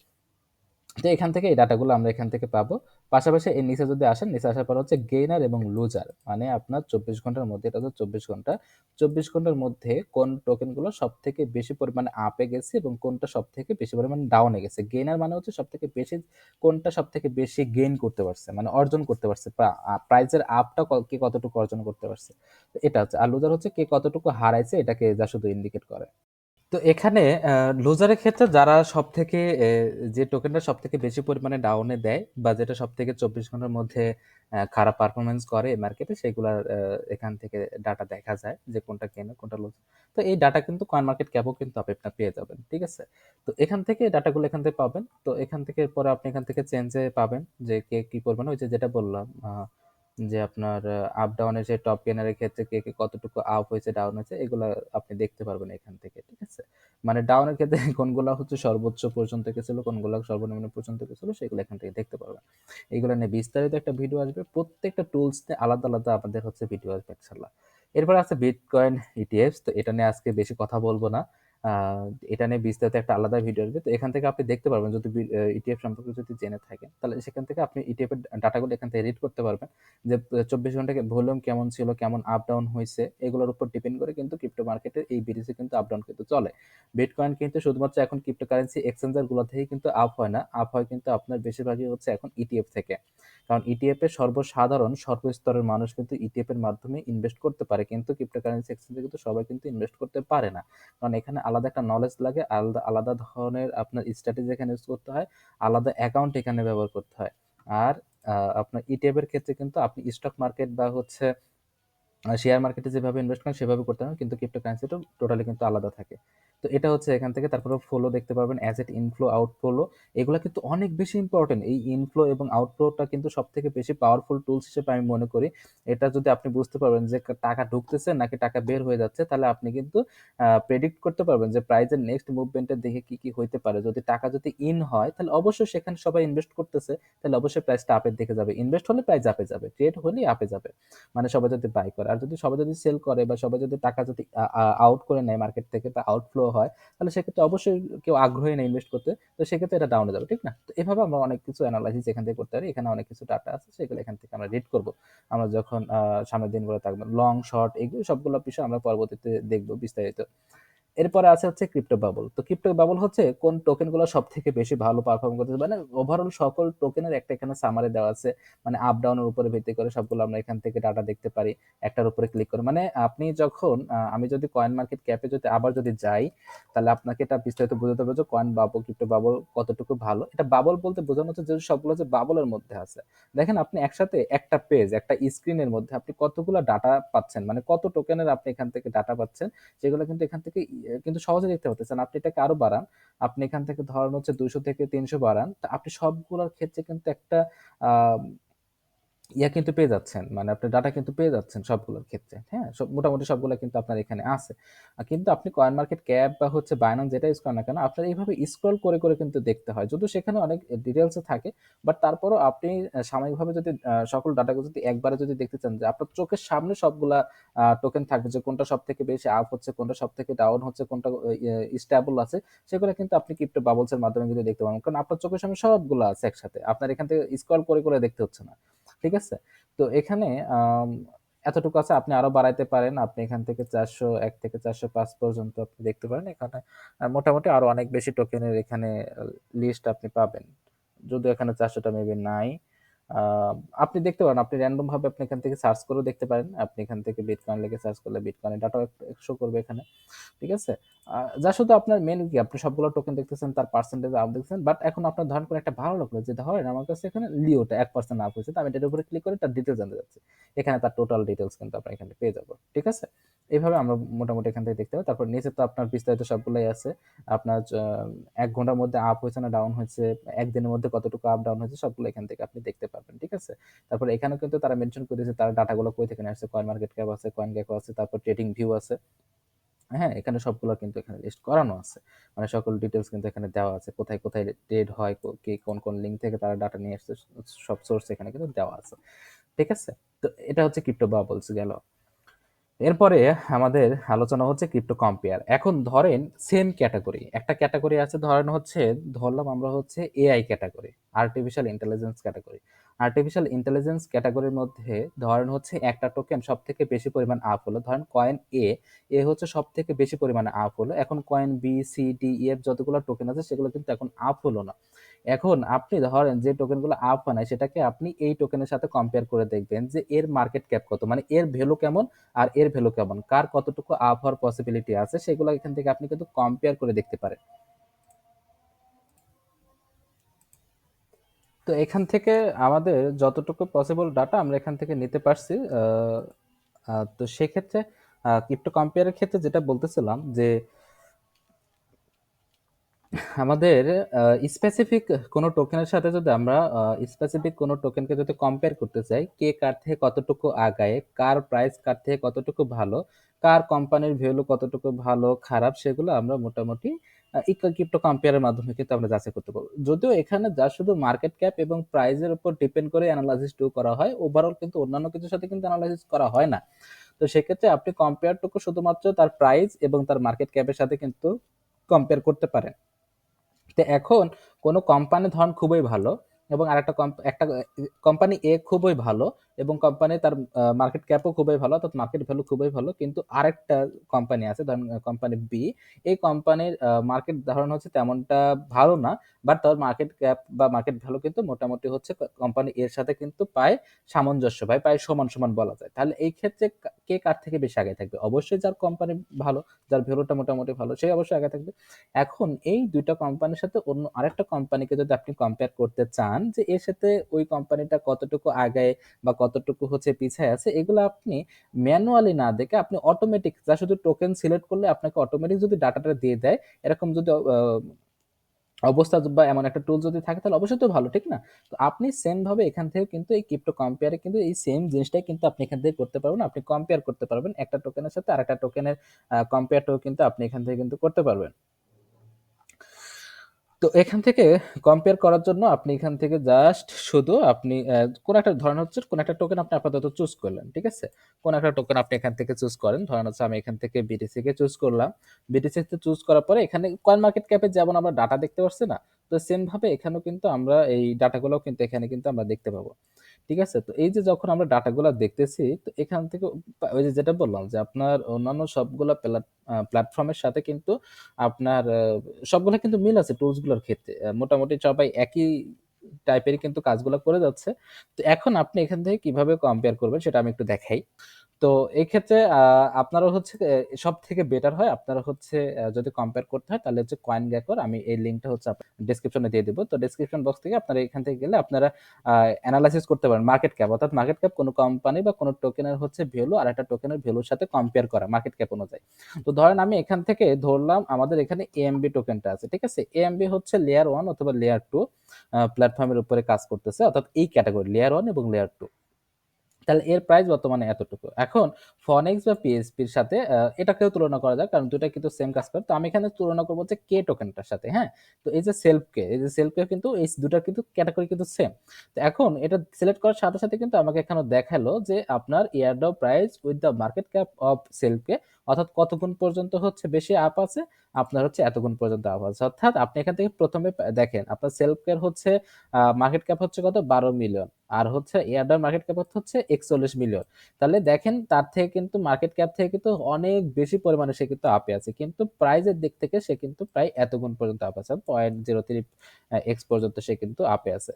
তো এখান থেকে এই ডাটাগুলো আমরা এখান থেকে পাবো। পাশাপাশি এর নিচে যদি আসেন, নিচে আসার পর হচ্ছে গেইনার এবং লুজার, মানে আপনার 24 ঘন্টার মধ্যে, এটা হচ্ছে 24 ঘন্টা, 24 ঘন্টার মধ্যে কোন টোকেনগুলো সব থেকে বেশি পরিমাণে আপে গেছে এবং কোনটা সব থেকে বেশি পরিমাণে ডাউনে গেছে। গেইনার মানে হচ্ছে সব থেকে বেশি, কোনটা সব থেকে বেশি গেইন করতে পারছে, মানে অর্জন করতে পারছে, প্রাইজের আপটা কে কতটুকু অর্জন করতে পারছে, তো এটা হচ্ছে। আর লুজার হচ্ছে কে কতটুকু হারাইছে, এটাকে যা শুধু ইন্ডিকেট করে। তো এখানে লুজারের ক্ষেত্রে যারা সবথেকে যে টোকেনটা সবথেকে বেশি পরিমাণে ডাউনে দেয় বা যেটা সবথেকে 24 ঘন্টার মধ্যে খারাপ পারফরম্যান্স করে মার্কেটে, সেগুলার এখান থেকে ডাটা দেখা যায় যে কোনটা কেনে কোনটা লুজ। তো এই ডাটা কিন্তু কয়েন মার্কেট ক্যাপও কিন্তু আপনি আপনার পেয়ে যাবেন, ঠিক আছে। তো এখান থেকে ডাটাগুলো এখান থেকে পাবেন। তো এখান থেকে পরে আপনি এখান থেকে চেঞ্জে পাবেন যে কে কি পরিমাণে, ওই যে যেটা বললাম যে আপনার আপ ডাউনের যে টপ গেইনারের ক্ষেত্রে কে কে কতটুকু আপ হয়েছে ডাউন হয়েছে, এগুলা আপনি দেখতে পারবেন এখান থেকে, ঠিক আছে। মানে ডাউনের ক্ষেত্রে কোনগুলা হচ্ছে সর্বোচ্চ পর্যন্ত গেছিল, কোনগুলা সর্বনিম্ন পর্যন্ত গেছিল, সেগুলো এখান থেকে দেখতে পারবেন। এইগুলো নিয়ে বিস্তারিত একটা ভিডিও আসবে, প্রত্যেকটা টুলস নিয়ে আলাদা আলাদা আমাদের হচ্ছে ভিডিও আসবে ইনশাল্লাহ। এরপর আছে বিটকয়েন ইটিএফ, তো এটা নিয়ে আজকে বেশি কথা বলবো না। আহ, এটা নিয়ে বিস্তারিত একটা আলাদা ভিডিও আসবে। তো এখান থেকে আপনি দেখতে পারবেন, যদি ইটিএফ সম্পর্কে যদি জেনে থাকেন, তাহলে সেখান থেকে আপনি ইটিএফ এর ডাটাগুলো এখান থেকে রিড করতে পারবেন যে 24 ঘন্টাকে ভলিউম কেমন ছিল, কেমন আপ ডাউন হয়েছে, এগুলোর উপর ডিপেন্ড করে কিন্তু ক্রিপ্টো মার্কেটের এই বিটিসি কিন্তু আপ ডাউন কিন্তু চলে। বিটকয়েন কিন্তু শুধুমাত্র এখন ক্রিপ্টোকারেন্সি এক্সচেঞ্জার গুলো থেকে কিন্তু আপ হয় না, আপ হয় কিন্তু আপনার বেশিরভাগই হচ্ছে এখন ইটিএফ থেকে। কারণ ইটিএফ এর সর্বসাধারণ সর্বস্তরের মানুষ কিন্তু ইটিএফ এর মাধ্যমে ইনভেস্ট করতে পারে, কিন্তু ক্রিপ্টোকারেন্সি এক্সচেঞ্জে কিন্তু সবাই কিন্তু ইনভেস্ট করতে পারে না। কারণ এখানে আলাদা একটা নলেজ লাগে, আলাদা আলাদা ধরনের আপনার স্ট্র্যাটেজি এখানে ইউজ করতে হয়, আলাদা অ্যাকাউন্ট এখানে ব্যবহার করতে হয়। আর আপনার ইটিএফ এর ক্ষেত্রে কিন্তু আপনি স্টক মার্কেট বা হচ্ছে শেয়ার মার্কেটে যেভাবে ইনভেস্ট করেন সেভাবে করতে হবে, কিন্তু ক্রিপ্টোকারেন্সিটা টোটালি কিন্তু আলাদা থাকে। তো এটা হচ্ছে এখান থেকে। তারপরে ফ্লো দেখতে পারবেন, অ্যাসেট ইনফ্লো আউটফ্লো, এগুলো কিন্তু অনেক বেশি ইম্পর্টেন্ট। এই ইনফ্লো এবং আউটফ্লোটা কিন্তু সব থেকে বেশি পাওয়ারফুল টুলস হিসেবে আমি মনে করি। এটা যদি আপনি বুঝতে পারবেন যে টাকা ঢুকতেছে নাকি টাকা বের হয়ে যাচ্ছে, তাহলে আপনি কিন্তু প্রেডিক্ট করতে পারবেন যে প্রাইজের নেক্সট মুভমেন্টের দেখে কি কি হইতে পারে। যদি টাকা যদি ইন হয়, তাহলে অবশ্যই সেখানে সবাই ইনভেস্ট করতেছে, তাহলে অবশ্যই প্রাইসটা আপের দিকে যাবে। ইনভেস্ট হলে প্রাইস আপে যাবে, ট্রেড হলেই আপে যাবে, মানে সবাই যদি বাই করে। আর যদি সবাই যদি সেল করে বা সবাই যদি টাকা যদি আউট করে নেয় মার্কেট থেকে বা আউটফ্লো হয়, তাহলে সেক্ষেত্রে অবশ্যই কেউ আগ্রহী নেই ইনভেস্ট করতে, তো সেক্ষেত্রে এটা ডাউনে যাবে, ঠিক না। তো এভাবে আমরা অনেক কিছু অ্যানালাইসিস এখান থেকে করতে পারি। এখানে অনেক কিছু ডাটা আছে, সেগুলো এখান থেকে আমরা রিড করব। আমরা যখন সামনের দিনগুলো থাকবো, লং শর্ট এগুলো সবগুলো বিষয় আমরা পরবর্তীতে দেখবো বিস্তারিত। এরপরে আছে হচ্ছে ক্রিপ্টো বাবল। তো ক্রিপ্টো বাবল হচ্ছে কোন টোকেনগুলো সবথেকে বেশি ভালো পারফর্ম করতেছে, মানে ওভারঅল সকল টোকেনের একটা এখানে সামারি দেওয়া আছে। মানে আপ ডাউনের উপরে ভিত্তি করে সবগুলো আমরা এখান থেকে ডাটা দেখতে পারি একটার উপরে ক্লিক করে। মানে আপনি যখন আমি যদি কয়েন মার্কেট ক্যাপে যদি আবার যদি যাই, তাহলে আপনাকে এটা বিস্তারিত বোঝাতে হবে যে কয়েন বাবল ক্রিপ্টো বাবল কতটুকু ভালো। এটা বাবল বলতে বোঝানো হচ্ছে যে সবগুলো যে বাবলের মধ্যে আছে। দেখেন আপনি একসাথে একটা পেজ একটা স্ক্রিনের মধ্যে আপনি কতগুলো ডাটা পাচ্ছেন, মানে কত টোকেনের আপনি এখান থেকে ডাটা পাচ্ছেন, যেগুলো কিন্তু এখান থেকে কিন্তু সহজে দেখতে পাচ্ছেন। আপনি এটাকে আরো বাড়ান, আপনি এখান থেকে ধরেন হচ্ছে 200 থেকে 300 বাড়ান, তা আপনি সবগুলোর ক্ষেত্রে কিন্তু একটা আহ কিন্তু পেয়ে যাচ্ছেন, মানে আপনি ডাটা কিন্তু পেয়ে যাচ্ছেন সবগুলোর ক্ষেত্রে। হ্যাঁ, সব মোটামুটি সবগুলো কিন্তু আপনার এখানে আছে। কিন্তু আপনি কয়েন মার্কেট ক্যাপ বা হচ্ছে বাইন্যান্স যেটা ইউজ করেন না কেন, আপনার এইভাবে স্ক্রল করে করে কিন্তু দেখতে হয়, যদিও সেখানে অনেক ডিটেলস থাকে। বাট তারপরও আপনি সাময়িকভাবে যদি সকল ডাটাকে যদি একবারে যদি দেখতে চান, যে আপনার চোখের সামনে সবগুলা টোকেন থাকবে, যে কোনটা সব থেকে বেশি আপ হচ্ছে, কোনটা সব থেকে ডাউন হচ্ছে, কোনটা স্টেবল আছে, সেগুলো কিন্তু আপনি ক্রিপ্টো বাবলস এর মাধ্যমে কিন্তু দেখতে পাবেন, কারণ আপনার চোখের সামনে সবগুলো আছে একসাথে, আপনার এখান থেকে স্ক্রল করে করে দেখতে হচ্ছে না। ঠিক আছে? তো এখানে আম এতটুকু আছে, আপনি আরো বাড়াইতে পারেন। আপনি এখান থেকে 401 থেকে 405 পর্যন্ত আপনি দেখতে পারেন। এখানে মোটামুটি আরো অনেক বেশি টোকেনের এখানে লিস্ট আপনি পাবেন। যদিও এখানে 400 টা মেবি নাই। আ আপনি দেখতে পারেন, আপনি র‍্যান্ডম ভাবে আপনি এখান থেকে সার্চ করেও দেখতে পারেন। আপনি এখান থেকে বিটকয়েন লিখে সার্চ করলে বিটকয়েনের ডাটাও শো করবে এখানে। ঠিক আছে? যা শুধু আপনার মেইন কি আপনি সবগুলো টোকেন দেখতেছেন, তার পার্সেন্টেজ আপ দেখতেছেন। বাট এখন আপনার ধরেন কোন একটা ভালো লাগলো, যে ধরেন আমার কাছে এখানে লিওটা 1% আপ হয়েছে। তো আমি এটার উপরে ক্লিক করে তার ডিটেইলস জানতে চাচ্ছি। এখানে তার টোটাল ডিটেইলস কিন্তু আপনারা এখানে পেয়ে যাবো। ঠিক আছে? এইভাবে আমরা মোটামুটি এখান থেকে দেখতে পাই। তারপর নিচে তো আপনার বিস্তারিত সবগুলাই আছে। আপনার ১ ঘন্টার মধ্যে আপ হয়েছে না ডাউন হয়েছে, ১ দিনের মধ্যে কতটুকু আপ ডাউন হয়েছে, সবগুলো এখান থেকে আপনি দেখতে পারবেন। ঠিক আছে? তারপরে এখানেও কিন্তু তারা মেনশন করে দিয়েছে তারা ডাটাগুলো কই থেকে নিয়ে আসছে। কয়েন মার্কেট ক্যাপ আছে, কয়েন গেকো আছে, তারপর ট্রেডিং ভিউ আছে। হ্যাঁ, এখানে সবগুলো কিন্তু এখানে লিস্ট করানো আছে। মানে সকল ডিটেইলস কিন্তু এখানে দেওয়া আছে। কোথায়, কোথায় ট্রেড হয়, কে কোন, কোন লিঙ্ক থেকে তারা ডাটা নিয়ে আসছে, সব সোর্স এখানে কিন্তু দেওয়া আছে। ঠিক আছে? তো এটা হচ্ছে ক্রিপ্টো বাবলস গেল। এরপরে আমাদের আলোচনা হচ্ছে ক্রিপ্টো কম্পেয়ার। এখন ধরেন সেম ক্যাটাগরি, একটা ক্যাটাগরি আছে, ধরেন হচ্ছে ধরলাম আমরা হচ্ছে AI category, artificial intelligence category. Artificial intelligence ক্যাটাগরির মধ্যে ধরেন হচ্ছে একটা টোকেন সব থেকে বেশি পরিমাণ আপ হলো, ধরেন কয়েন এ হচ্ছে সব থেকে বেশি পরিমাণে আপ হলো। এখন coin B C D E F যতগুলো টোকেন আছে সেগুলো কিন্তু এখন আপ হলো না। এখন আপনি ধরেন যে টোকেনগুলো আপ হয় নাই, সেটাকে আপনি এই টোকেনের সাথে কম্পেয়ার করে দেখবেন যে এর মার্কেট ক্যাপ কত, মানে এর ভ্যালু কেমন আর এর ভ্যালু কেমন, কার কতটুকু আপ হওয়ার পসিবিলিটি আছে, সেগুলো এখান থেকে আপনি কিন্তু কম্পেয়ার করে দেখতে পারেন। তো এখান থেকে আমাদের যতটুকু পসিবল ডাটা আমরা এখান থেকে নিতে পারছি। তো সেক্ষেত্রে ক্রিপ্টো কম্পেয়ারের ক্ষেত্রে যেটা বলতেছিলাম যে আমাদের স্পেসিফিক কোনো টোকেনের সাথে যদি আমরা স্পেসিফিক কোনো টোকেনকে যদি কম্পেয়ার করতে চাই, কে কার থেকে কতটুকু আগায়, কার প্রাইস কার থেকে কতটুকু ভালো, কার কোম্পানির ভ্যালু কতটুকু ভালো খারাপ, সেগুলো আমরা মোটামুটি ক্রিপ্টো কম্পেয়ারের মাধ্যমে কিন্তু আমরা যাচাই করতে পারবো। যদিও এখানে যা শুধু মার্কেট ক্যাপ এবং প্রাইসের উপর ডিপেন্ড করে অ্যানালাইসিস করা হয়, ওভারঅল কিন্তু অন্যান্য কিছুর সাথে কিন্তু অ্যানালাইসিস করা হয় না। তো সেক্ষেত্রে আপনি কম্পেয়ারটুকু শুধুমাত্র তার প্রাইস এবং তার মার্কেট ক্যাপের সাথে কিন্তু কম্পেয়ার করতে পারেন। তো এখন কোনো কোম্পানি ধরেন খুবই ভালো, এবং আরেকটা একটা কোম্পানি এ খুবই ভালো এবং কোম্পানি তার মার্কেট ক্যাপও খুবই ভালো, অর্থাৎ মার্কেট ভ্যালু খুবই ভালো, কিন্তু আরেকটা কোম্পানি আছে ধরেন কোম্পানি বি। এই কোম্পানির মার্কেট ধারণা হচ্ছে তেমনটা ভালো না, বাট তার মার্কেট ক্যাপ বা মার্কেট ভ্যালু কিন্তু মোটামুটি হচ্ছে কোম্পানি এর সাথে কিন্তু প্রায় সামঞ্জস্য, প্রায় সমান সমান বলা যায়। তাহলে এই ক্ষেত্রে কে কার থেকে বেশি আগে থাকবে? অবশ্যই যার কোম্পানি ভালো, যার ভ্যালুটা মোটামুটি ভালো, সেই অবশ্যই আগে থাকবে। এখন এই ২ টা কোম্পানির সাথে অন্য আরেকটা কোম্পানিকে যদি আপনি কম্পেয়ার করতে চান, যে এর সাথে ওই কোম্পানিটা কতটুকু আগায় বা কতটুকু হচ্ছে পিছায় আছে, এগুলো আপনি ম্যানুয়ালি না দেখে আপনি অটোমেটিক যা শুধু টোকেন সিলেক্ট করলে আপনাকে অটোমেটিক যদি ডাটাটা দিয়ে দেয়, এরকম যদি অবস্থা বা এমন একটা টুল যদি থাকে, তাহলে অবশ্যই তো ভালো, ঠিক না? তো আপনি সেম ভাবে এখান থেকে কিন্তু এই ক্রিপ্টো কম্পেয়ারে কিন্তু এই সেম জিনিসটাই কিন্তু আপনি এখান থেকে করতে পারবেন। আপনি কম্পেয়ার করতে পারবেন একটা টোকেনের সাথে আরেকটা টোকেনের কম্পেয়ারটাও কিন্তু আপনি এখান থেকে কিন্তু করতে পারবেন। তো এখান থেকে কম্পেয়ার করার জন্য আপনি এখান থেকে জাস্ট শুধু আপনি কোন একটা ধরেন হচ্ছে কোন একটা টোকেন আপনি আপাতত চুজ করলেন, ঠিক আছে? কোন একটা টোকেন আপনি এখান থেকে চুজ করেন, ধরেন হচ্ছে আমি এখান থেকে বিটিসি কে চুজ করলাম। বিটিসি তে চুজ করার পরে এখানে কয়েন মার্কেট ক্যাপে যেমন আমরা ডাটা দেখতে পাচ্ছি না, তো সেম ভাবে এখানেও কিন্তু আমরা এই ডাটাগুলোও কিন্তু এখানে কিন্তু আমরা দেখতে পাবো। ঠিক আছে? তো এই যে যখন আমরা ডাটাগুলা দেখতেছি, তো এখান থেকে ওই যে যেটা বললাম যে আপনার অন্যান্য সবগুলা প্ল্যাটফর্মের সাথে কিন্তু আপনার সবগুলা কিন্তু মিল আছে টুলস গুলোর ক্ষেত্রে। মোটামুটি সবাই একই টাইপেরই কিন্তু কাজগুলো করে যাচ্ছে। তো এখন আপনি এখান থেকে কিভাবে কম্পেয়ার করবেন সেটা আমি একটু দেখাই। তো এই ক্ষেত্রে আপনারা হচ্ছে সবথেকে বেটার হয় আপনারা হচ্ছে যদি কম্পেয়ার করতে হয় তাহলে হচ্ছে CoinGecko আমি এই লিংকটা হচ্ছে ডেসক্রিপশনে দিয়ে দিব। তো ডেসক্রিপশন বক্স থেকে আপনারা এখান থেকে গেলে আপনারা এনালাইসিস করতে পারেন মার্কেট ক্যাপ, অর্থাৎ মার্কেট ক্যাপ কোনো কোম্পানি বা কোনো টোকেনের হচ্ছে ভ্যালু আর একটা টোকেনের ভ্যালুর সাথে কম্পেয়ার করা মার্কেট ক্যাপ অনুযায়ী। তো ধরেন আমি এখান থেকে ধরলাম আমাদের এখানে এএমবি টোকেনটা আছে, ঠিক আছে? এএমবি হচ্ছে লেয়ার 1 অথবা লেয়ার 2 প্ল্যাটফর্মের উপরে কাজ করতেছে, অর্থাৎ এই ক্যাটাগরি লেয়ার 1 এবং লেয়ার 2। তাহলে এর প্রাইস বর্তমানে এতটুকু। এখন ফনেক্স বা পিএসপির সাথে এটাকেও তুলনা করা যায়, কারণ দুটা কিন্তু সেম কাজ করে। তো আমি এখানে তুলনা করবো হচ্ছে কে টোকেনটার সাথে, হ্যাঁ? তো এই যে সেলফ কে কিন্তু এই দুটার কিন্তু ক্যাটাগরি কিন্তু সেম। তো এখন এটা সিলেক্ট করার সাথে সাথে কিন্তু আমাকে এখানে দেখালো যে আপনার ইয়ারডাও price with the market cap of self কে, অর্থাৎ কত গুণ পর্যন্ত হচ্ছে বেশি আপ আছে, আপনার হচ্ছে এত গুণ পর্যন্ত আপ আছে। অর্থাৎ আপনি এখান থেকে প্রথমে দেখেন আপনার সেলফ কের হচ্ছে মার্কেট ক্যাপ হচ্ছে কত 12 মিলিয়ন, আর হচ্ছে এয়ারডার মার্কেট ক্যাপ হচ্ছে 41 মিলিয়ন। তাহলে দেখেন তার থেকে কিন্তু মার্কেট ক্যাপ থেকে কিন্তু অনেক বেশি পরিমাণে সে কিন্তু আপে আছে, কিন্তু প্রাইজের দিক থেকে সে কিন্তু প্রায় এত গুণ পর্যন্ত আপ আছে, 0.03x পর্যন্ত সে কিন্তু আপে আছে।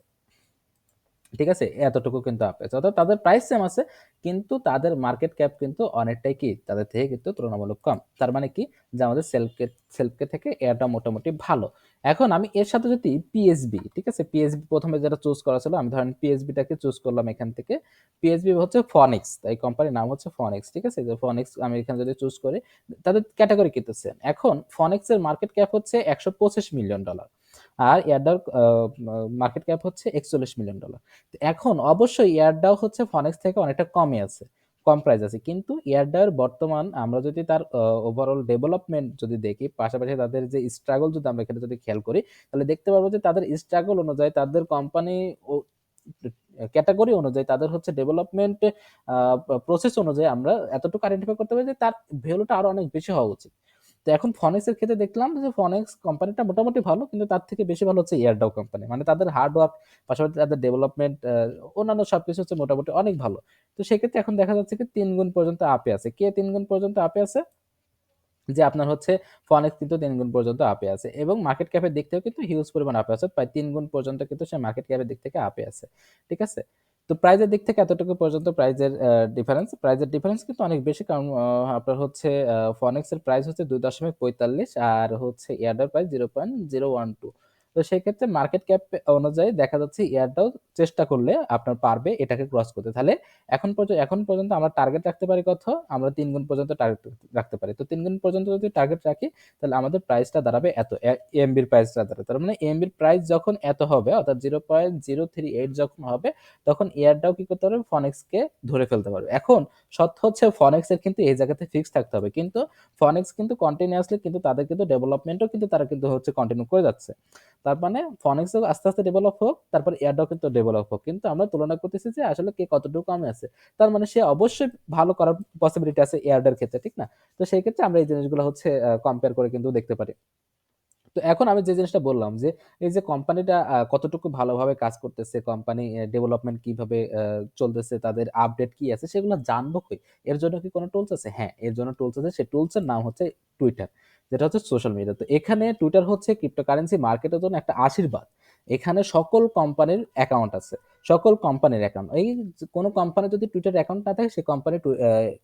ঠিক আছে, এতটুকু কিন্তু আপ আছে, অর্থাৎ তাদের প্রাইস সেম আছে, কিন্তু তাদের মার্কেট ক্যাপ কিন্তু অনেকটাই কি তাদের থেকে কিন্তু তুলনামূলক কম। তার মানে কি যে আমাদের সেলফকে থেকে এটা মোটামুটি ভালো। এখন আমি এর সাথে যদি পিএসবি, ঠিক আছে, পিএসবি প্রথমে যেটা চুজ করা ছিল, আমি ধরেন পিএসবিটাকে চুজ করলাম এখান থেকে। পিএসবি হচ্ছে ফনিক্স, এই কোম্পানির নাম হচ্ছে ফনিক্স, ঠিক আছে? যে ফনিক্স আমি এখানে যদি চুজ করি, তাদের ক্যাটাগরি কিন্তু সেম। এখন ফনিক্সের মার্কেট ক্যাপ হচ্ছে $125 মিলিয়ন, আর এয়ারডার মার্কেট ক্যাপ হচ্ছে $41 মিলিয়ন। এখন অবশ্যই এয়ারডাও হচ্ছে ফনেক্স থেকে অনেকটা কমে আছে, কম প্রাইস আছে, কিন্তু এয়ারডার বর্তমান আমরা যদি তার ওভারঅল ডেভেলপমেন্ট যদি দেখি, পাশাপাশি তাদের যে স্ট্রাগল যদি আমরা এখানে যদি খেয়াল করি, তাহলে দেখতে পারবো যে তাদের স্ট্রাগল অনুযায়ী, তাদের কোম্পানি ও ক্যাটাগরি অনুযায়ী, তাদের হচ্ছে ডেভেলপমেন্ট প্রসেস অনুযায়ী আমরা এতটুকু আইডেন্টিফাই করতে পারি যে তার ভ্যালুটা আরো অনেক বেশি হওয়া উচিত। তো এখন ফনেক্সের ক্ষেত্রে দেখলাম যে ফনেক্স কোম্পানিটা মোটামুটি ভালো, কিন্তু তার থেকে বেশি ভালো হচ্ছে এয়ারডাও কোম্পানি, মানে তাদের হার্ড ওয়ার্ক, পাশাপাশি তাদের ডেভেলপমেন্ট, অন্যান্য সবকিছু হচ্ছে মোটামুটি অনেক ভালো। তো সেক্ষেত্রে এখন দেখা যাচ্ছে কি 3 গুণ পর্যন্ত আপে আছে। কে 3 গুণ পর্যন্ত আপে আছে? যে আপনার হচ্ছে ফনেক্স কিন্তু 3 গুণ পর্যন্ত আপে আছে, এবং মার্কেট ক্যাপের দিক থেকেও কিন্তু হিউজ পরিমাণ আপে আছে, প্রায় 3 গুণ পর্যন্ত কিন্তু সে মার্কেট ক্যাপের দিক থেকে আপে আছে। ঠিক আছে? তো প্রাইজের দিক থেকে এতটুকু পর্যন্ত প্রাইজের ডিফারেন্স কিন্তু অনেক বেশি, কারণ আপনার হচ্ছে ফনেক্স এর প্রাইস হচ্ছে 2.45, আর হচ্ছে এয়ারডার প্রাইস 0.012। তো সেক্ষেত্রে মার্কেট ক্যাপ অনুযায়ী দেখা যাচ্ছে এয়ারটাও চেষ্টা করলে আপনার পারবে এটাকে ক্রস করতে। তাহলে এখন পর্যন্ত আমরা টার্গেট রাখতে পারি কত? আমরা 3 গুণ পর্যন্ত টার্গেট রাখতে পারি। তো 3 গুণ পর্যন্ত যদি টার্গেট রাখি, তাহলে আমাদের প্রাইসটা দাঁড়াবে এত, এএমবির প্রাইসটা দাঁড়াবে। তার মানে এএমবির প্রাইস যখন এত হবে, অর্থাৎ 0.038 যখন হবে, তখন এয়ারটাও কি করতে পারবে? ফনেক্সকে ধরে ফেলতে পারবে। এখন সত্য হচ্ছে ফনেক্সের কিন্তু এই জায়গাতে ফিক্স থাকতে হবে, কিন্তু ফনেক্স কিন্তু কন্টিনিউয়াসলি কিন্তু তাদের কিন্তু ডেভেলপমেন্টও কিন্তু তারা কিন্তু হচ্ছে কন্টিনিউ করে যাচ্ছে। তার মানে ফনেক্সও আস্তে আস্তে ডেভেলপ হোক, তারপর এয়ারডাও কিন্তু ডেভেলপ হোক, কিন্তু আমরা তুলনা করতেছি যে আসলে কে কতটুকু কমে আছে। তার মানে সে অবশ্যই ভালো করার পসিবিলিটি আছে এয়ারডার ক্ষেত্রে, ঠিক না? তো সেই ক্ষেত্রে আমরা এই জিনিসগুলো হচ্ছে কম্পেয়ার করে কিন্তু দেখতে পারি। তো এখন আমি যে জিনিসটা বললাম যে এই যে কোম্পানিটা কতটুকু ভালোভাবে কাজ করতেছে, কোম্পানি ডেভেলপমেন্ট কিভাবে চলতেছে, তাদের আপডেট কি আছে, সেগুলো জানবো কই? এর জন্য কি কোনো টুলস আছে? হ্যাঁ, এর জন্য টুলস আছে। সেই টুলস এর নাম হচ্ছে টুইটার, যেটা হচ্ছে সোশ্যাল মিডিয়া। তো এখানে টুইটার হচ্ছে ক্রিপ্টোকারেন্সি মার্কেটের জন্য একটা আশীর্বাদ। এখানে সকল কোম্পানির অ্যাকাউন্ট আছে। সকল কোম্পানির অ্যাকাউন্ট। এই কোনো কোম্পানির যদি টুইটার অ্যাকাউন্ট না থাকে, সে কোম্পানি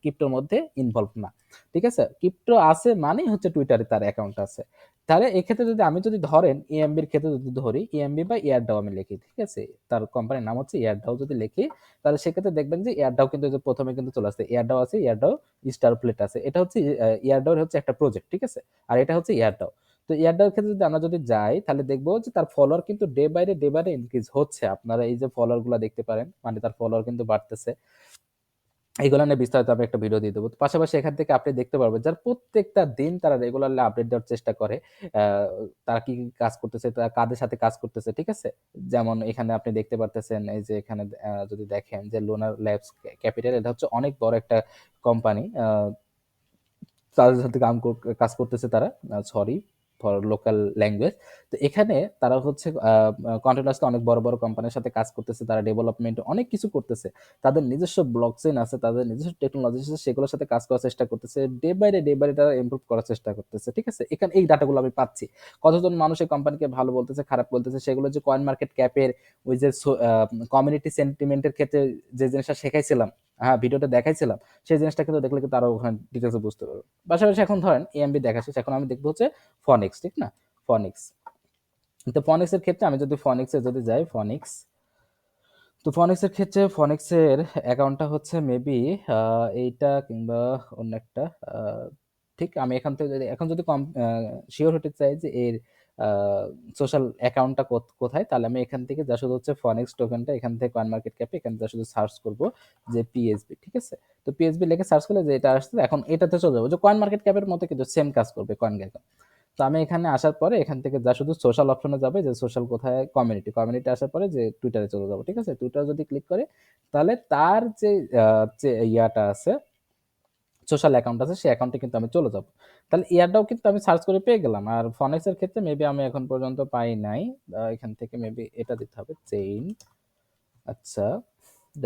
ক্রিপ্টোর মধ্যে ইনভলভ না। ঠিক আছে? ক্রিপ্টো আছে মানেই হচ্ছে টুইটারে তার অ্যাকাউন্ট আছে। তাহলে এক্ষেত্রে যদি ধরেন এএমবির ক্ষেত্রে যদি ধরি, এএমবি বা এয়ারডাও আমি লিখি, ঠিক আছে? তার কোম্পানির নাম হচ্ছে এয়ারডাও যদি লিখি, তাহলে সেক্ষেত্রে দেখবেন যে এয়ারডাও কিন্তু যে প্রথমে কিন্তু চলে আসছে, এয়ারডাও আছে, এয়ারডাও স্টার প্লেট আছে। এটা হচ্ছে এয়ারডাওর হচ্ছে একটা প্রজেক্ট, ঠিক আছে? আর এটা হচ্ছে এয়ারডাও। তো এয়ারডাওর ক্ষেত্রে যদি আমরা যদি যাই, তাহলে দেখবো যে তার ফলোয়ার কিন্তু ডে বাই ডে ইনক্রিজ হচ্ছে। আপনারা এই যে ফলোয়ার গুলা দেখতে পারেন, মানে তার ফলোয়ার কিন্তু বাড়তেছে। এইগুলো নিয়ে বিস্তারিত আমি একটা ভিডিও দিয়ে দেবো। পাশাপাশি এখান থেকে আপনি দেখতে পারবেন যার প্রত্যেকটা দিন তারা রেগুলারলি আপডেট দেওয়ার চেষ্টা করে। তারা কি কাজ করতেছে, তারা কাদের সাথে কাজ করতেছে, ঠিক আছে? যেমন এখানে আপনি দেখতে পারতেছেন, এই যে এখানে যদি দেখেন যে লুনার ল্যাবস ক্যাপিটাল, এটা হচ্ছে অনেক বড় একটা কোম্পানি। তাদের সাথে কাজ করতেছে তারা। সরি। For local language. তো এখানে তারা হচ্ছে কন্টিনিউয়াসলি অনেক বড় বড় কোম্পানির সাথে কাজ করতেছে, তারা ডেভেলপমেন্ট অনেক কিছু করতেছে, তাদের নিজস্ব ব্লকচেন আছে, তাদের নিজস্ব টেকনোলজি আছে, সেগুলোর সাথে কাজ করার চেষ্টা করতেছে, ডে বাই ডে তারা ইমপ্রুভ করার চেষ্টা করতেছে। ঠিক আছে, এখানে এই ডাটাগুলো আমি পাচ্ছি। কতজন মানুষ এই কোম্পানিকে ভালো বলতেছে, খারাপ বলতেছে, সেগুলো যে কয়েন মার্কেট ক্যাপের ওই যে কমিউনিটি সেন্টিমেন্টের ক্ষেত্রে যে জিনিসটা শেখাইছিলাম, হ্যাঁ ভিডিওটা দেখাইছিলাম, সেই জিনিসটা কিন্তু দেখলে কিন্তু আরো ওখানে ডিটেলসে বুঝতে পারবে। পাশাপাশি এখন ধরেন এএমবি দেখা শেষ, এখন আমি দেখবো হচ্ছে ফনিক্স, ঠিক না? ফনিক্স, তো ফনিক্সের ক্ষেত্রে আমি যদি ফনিক্সে যদি যাই, ফনিক্স, তো ফনিক্সের ক্ষেত্রে ফনিক্সের অ্যাকাউন্টটা হচ্ছে মেবি এইটা কিংবা অন্য একটা, আহ, ঠিক আমি এখান থেকে যদি এখন যদি কম শিওর হতে চাই যে এর সোশ্যাল অ্যাকাউন্টটা কোথায়, তাহলে আমি এখান থেকে যা শুধু হচ্ছে ফনিক্স টোকেনটা এখান থেকে কয়েন মার্কেট ক্যাপে এখানে যা শুধু সার্চ করব যে পিএসবি, ঠিক আছে? তো পিএসবি লিখে সার্চ করলে যে এটা আসছে, এখন এটাতে চলে যাবো, যে কয়েন মার্কেট ক্যাপের মতো কিন্তু সেম কাজ করবে কয়েন গেকো। তো আমি এখানে আসার পরে এখান থেকে যা শুধু সোশ্যাল অপশনে যাবে, যে সোশ্যাল কোথায়, কমিউনিটি, কমিউনিটি আসার পরে যে টুইটারে চলে যাবো, ঠিক আছে? টুইটার যদি ক্লিক করে, তাহলে তার যে ইয়াটা আছে, সোশ্যাল অ্যাকাউন্ট আছে, সেই অ্যাকাউন্টে কিন্তু আমি চলে যাব। তাহলে ইয়ারটাও কিন্তু আমি সার্চ করে পেয়ে গেলাম। আর ফনেক্সের ক্ষেত্রে মেবি আমি এখন পর্যন্ত পাই নাই, এখান থেকে মেবি এটা দিতে হবে, চেইন। আচ্ছা,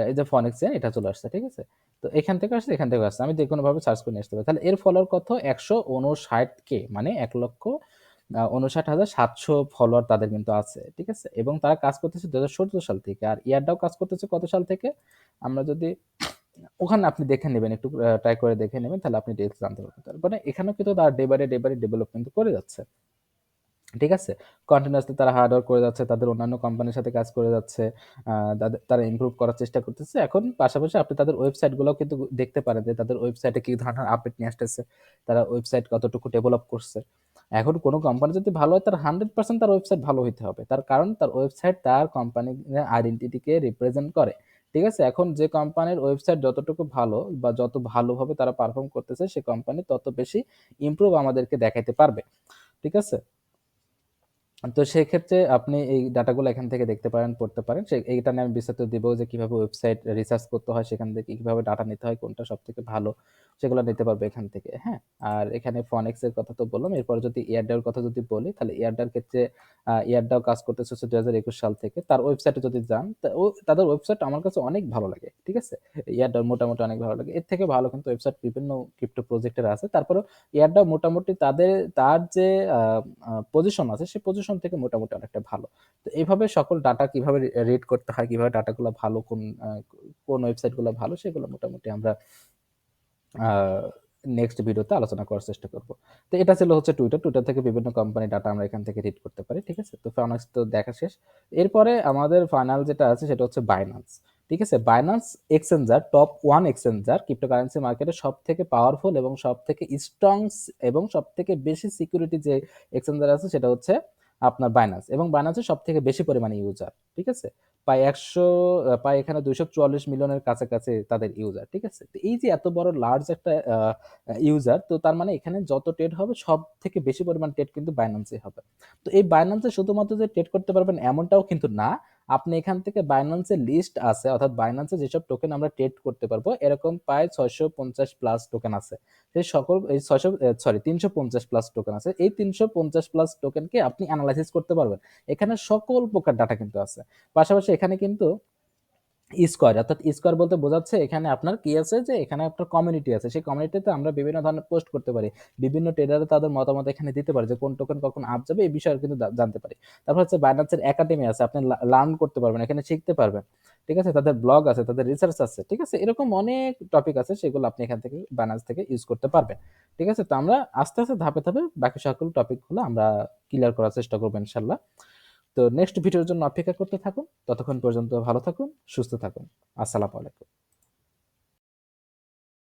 এই যে ফনিক্স চেইন, এটা চলে আসছে, ঠিক আছে? তো এখান থেকে আসছে, এখান থেকে আসছে, আমি যে কোনো ভাবে সার্চ করে নিয়ে আসতে পারি। তাহলে এর ফলোয়ার কত? 159K, মানে 1,59,700 ফলোয়ার তাদের কিন্তু আছে, ঠিক আছে? এবং তারা কাজ করতেছে 2017 সাল থেকে। আর ইয়ারটাও কাজ করতেছে কত সাল থেকে? আমরা যদি ওখানে আপনি দেখে নেবেন, একটু ট্রাই করে দেখে নেবেন, তাহলে আপনি ডিটেইলস জানতে পারবেন। তারপরে এখানেও কিন্তু তারা ডে বাই ডে ডেভেলপমেন্ট করে যাচ্ছে, ঠিক আছে? কন্টিনিউয়াসলি তারা হার্ড ওয়ার্ক করে যাচ্ছে, তাদের অন্যান্য কোম্পানির সাথে কাজ করে যাচ্ছে, তারা ইমপ্রুভ করার চেষ্টা করতেছে। এখন পাশাপাশি আপনি তাদের ওয়েবসাইটগুলোও কিন্তু দেখতে পারেন যে তাদের ওয়েবসাইটে কি ধরনের আপডেট নিয়ে আসতেছে, তারা ওয়েবসাইট কতটুকু ডেভেলপ করছে। এখন কোনো কোম্পানি যদি ভালো হয়, তার 100% তার ওয়েবসাইট ভালো হইতে হবে, তার কারণ তার ওয়েবসাইট তার কোম্পানির আইডেন্টিটিকে রিপ্রেজেন্ট করে, ঠিক আছে? এখন যে কোম্পানির ওয়েবসাইট যতটুকু ভালো বা যত ভালোভাবে তারা পারফর্ম করতেছে, সে কোম্পানি তত বেশি ইমপ্রুভ আমাদেরকে দেখাইতে পারবে, ঠিক আছে? তো সেক্ষেত্রে আপনি এই ডাটাগুলো এখান থেকে দেখতে পারেন, পড়তে পারেন। এইটা নিয়ে আমি বিস্তারিত দিব, যে কিভাবে ওয়েবসাইট রিসার্চ করতে হয়, সেখান থেকে কিভাবে ডাটা নিতে হয়, কোনটা সব থেকে ভালো, সেগুলো নিতে পারবে এখান থেকে, হ্যাঁ? আর এখানে ফনেক্স এর কথা তো বললাম। এরপর যদি এয়ারডার কথা যদি বলি, তাহলে এয়ারডার ক্ষেত্রে এয়ারডাও কাজ করতেছে হচ্ছে 2021 সাল থেকে। তার ওয়েবসাইটে যদি যান, তাদের ওয়েবসাইট আমার কাছে অনেক ভালো লাগে, ঠিক আছে? এয়ারডার মোটামুটি অনেক ভালো লাগে। এর থেকে ভালো কিন্তু ওয়েবসাইট বিভিন্ন ক্রিপ্টো প্রজেক্টের আছে। তারপরে এয়ারডাও মোটামুটি তার যে পজিশন আছে, সেই পজিশন থেকে মোটামুটি অনেকটা ভালো। তো এইভাবে সকল ডাটা কিভাবে রিড করতে হয়, কিভাবে ডাটাগুলো ভালো, কোন ওয়েবসাইটগুলো ভালো, সেগুলো মোটামুটি আমরা নেক্সট ভিডিওতে আলোচনা করার চেষ্টা করব। তো এটা ছিল হচ্ছে টুইটার থেকে বিভিন্ন কোম্পানি ডাটা আমরা এখান থেকে রিড করতে পারি, ঠিক আছে? তো ফাইনান্স তো দেখা শেষ। এরপরে আমাদের ফাইনাল যেটা আছে সেটা হচ্ছে বাইন্যান্স, ঠিক আছে? Binance exchanger, top 1 exchanger, cryptocurrency মার্কেটে সব থেকে পাওয়ারফুল এবং সব থেকে স্ট্রং এবং সব থেকে বেশি সিকিউরিটি যে এক্সচেঞ্জার আছে, সেটা হচ্ছে আপনার বাইন্যান্স। এবং বাইন্যান্সের সব থেকে বেশি পরিমাণে ইউজার, ঠিক আছে? প্রায় এখানে 244 মিলিয়নের কাছাকাছি তাদের ইউজার, ঠিক আছে? তো এই যে এত বড় লার্জ একটা ইউজার, তো তার মানে এখানে যত ট্রেড হবে সব থেকে বেশি পরিমাণ ট্রেড কিন্তু বাইন্যান্সে হবে। তো এই বাইন্যান্সে শুধুমাত্র যে ট্রেড করতে পারবেন এমনটাও কিন্তু না, আপনি এখান থেকে বাইন্যান্সের লিস্ট আছে, অর্থাৎ বাইন্যান্সে যেসব টোকেন আমরা ট্রেড করতে পারবো, এরকম প্রায় 650 প্লাস টোকেন আছে। সেই সকল এই 350 প্লাস টোকেন আছে। এই 350 প্লাস টোকেনকে আপনি অ্যানালাইসিস করতে পারবেন। এখানে সকল প্রকার ডাটা কিন্তু আছে। পাশাপাশি এখানে কিন্তু স্কোয়ার, অর্থাৎ স্কোয়ার বলতে বোঝাচ্ছে এখানে আপনার কি আছে, যে এখানে আপনার কমিউনিটি আছে, সেই কমিউনিটিতে আমরা বিভিন্ন ধরনের পোস্ট করতে পারি, বিভিন্ন ট্রেডারে তাদের মতামত এখানে দিতে পারে, যে কোন টোকেন কখন আপ যাবে এই বিষয়ে কিন্তু জানতে পারি। তারপর হচ্ছে বাইন্যান্সের একাডেমি আছে, আপনি লার্ন করতে পারবেন, এখানে শিখতে পারবেন, ঠিক আছে? তাদের ব্লগ আছে, তাদের রিসার্চ আছে, ঠিক আছে? এরকম অনেক টপিক আছে, সেগুলো আপনি এখান থেকে বাইন্যান্স থেকে ইউজ করতে পারবেন, ঠিক আছে? তো আমরা আস্তে আস্তে ধাপে ধাপে বাকি সকল টপিকগুলো আমরা ক্লিয়ার করার চেষ্টা করবো ইনশাল্লাহ। তো নেক্সট ভিডিওর জন্য অপেক্ষা করতে থাকুন। ততক্ষণ পর্যন্ত ভালো থাকুন, সুস্থ থাকুন। আসসালামু আলাইকুম।